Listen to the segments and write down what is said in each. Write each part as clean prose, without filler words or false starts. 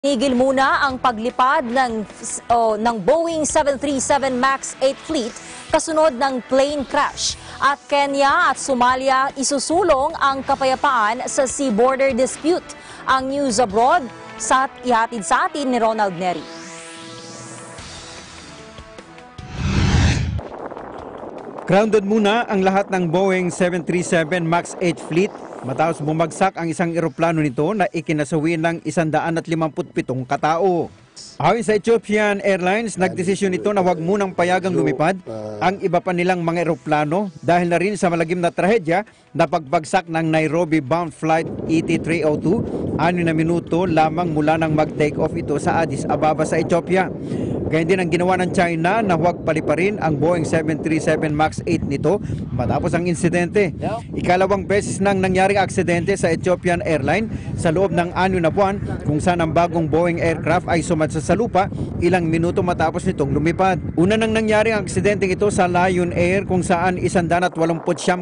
Tigil muna ang paglipad ng Boeing 737 MAX 8 fleet kasunod ng plane crash. At Kenya at Somalia isusulong ang kapayapaan sa sea border dispute. Ang news abroad ihatid sa atin ni Ronald Neri. Grounded muna ang lahat ng Boeing 737 MAX 8 fleet matapos bumagsak ang isang eroplano nito na ikinasawi ng 157 katao. Ayon sa Ethiopian Airlines, nagdesisyon ito na huwag munang payagang lumipad ang iba pa nilang mga eroplano dahil na rin sa malagim na trahedya na pagbagsak ng Nairobi-bound flight ET302, 6 na minuto lamang mula nang mag-take off ito sa Addis Ababa sa Ethiopia. Gayun din ang ginawa ng China na huwag paliparin ang Boeing 737 MAX 8 nito matapos ang insidente. Ikalawang beses nang nangyaring aksidente sa Ethiopian Airlines sa loob ng 6 na buwan kung saan ang bagong Boeing aircraft ay sumadsa sa lupa ilang minuto matapos nitong lumipad. Una nang nangyaring ang aksidente ito sa Lion Air kung saan 189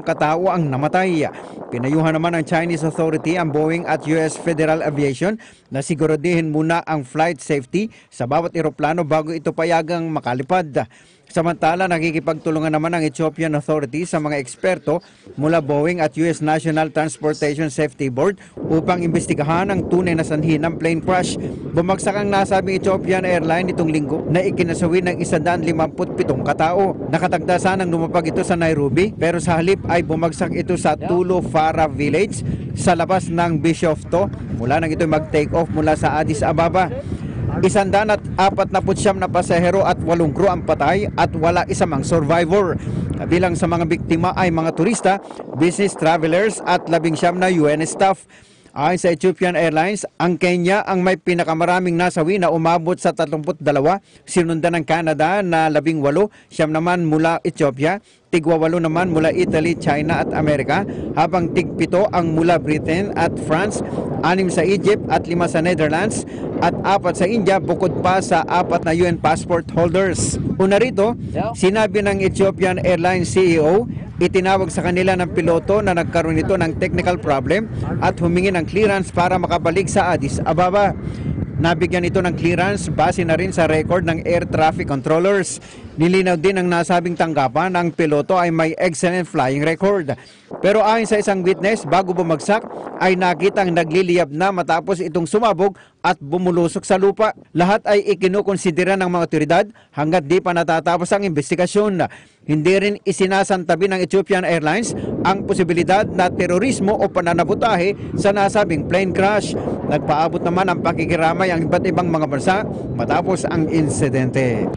katao ang namatay. Pinayuhan naman ng Chinese authority ang Boeing at US Federal Aviation na siguraduhin muna ang flight safety sa bawat eroplano bago ito payagang makalipad. Samantala, nakikipagtulungan naman ang Ethiopian Authority sa mga eksperto mula Boeing at US National Transportation Safety Board upang imbestigahan ang tunay na sanhi ng plane crash. Bumagsak ang nasabing Ethiopian Airlines nitong linggo na ikinasawi ng 157 katao. Nakatagdasan ang lumapag ito sa Nairobi pero sa halip ay bumagsak ito sa Tulo Fara Village sa labas ng Bishoftu mula nang ito mag-take off mula sa Addis Ababa. 149 na pasahero at 8 crew ang patay at wala isa mang survivor. Kabilang sa mga biktima ay mga turista, business travelers at 19 na UN staff. Ayon sa Ethiopian Airlines, ang Kenya ang may pinakamaraming nasawi na umabot sa 32, sinundan ng Canada na 18, 9 naman mula Ethiopia, tig-8 naman mula Italy, China at Amerika, habang tig-7 ang mula Britain at France, 6 sa Egypt at 5 sa Netherlands, at 4 sa India bukod pa sa 4 na UN passport holders. Una rito, sinabi ng Ethiopian Airlines CEO, itinawag sa kanila ng piloto na nagkaroon nito ng technical problem at humingi ng clearance para makabalik sa Addis Ababa. Nabigyan ito ng clearance base na rin sa record ng air traffic controllers. Nilinaw din ng nasabing tanggapan ang piloto ay may excellent flying record. Pero ayon sa isang witness, bago bumagsak ay nakitang nagliliyab na matapos itong sumabog at bumulusok sa lupa. Lahat ay ikinukonsidera ng mga otoridad hanggat di pa natatapos ang investigasyon. Hindi rin isinasantabi ng Ethiopian Airlines ang posibilidad na terorismo o pananabutahe sa nasabing plane crash. Nagpaabot naman ang pakikiramay ang iba't ibang mga bansa matapos ang insidente.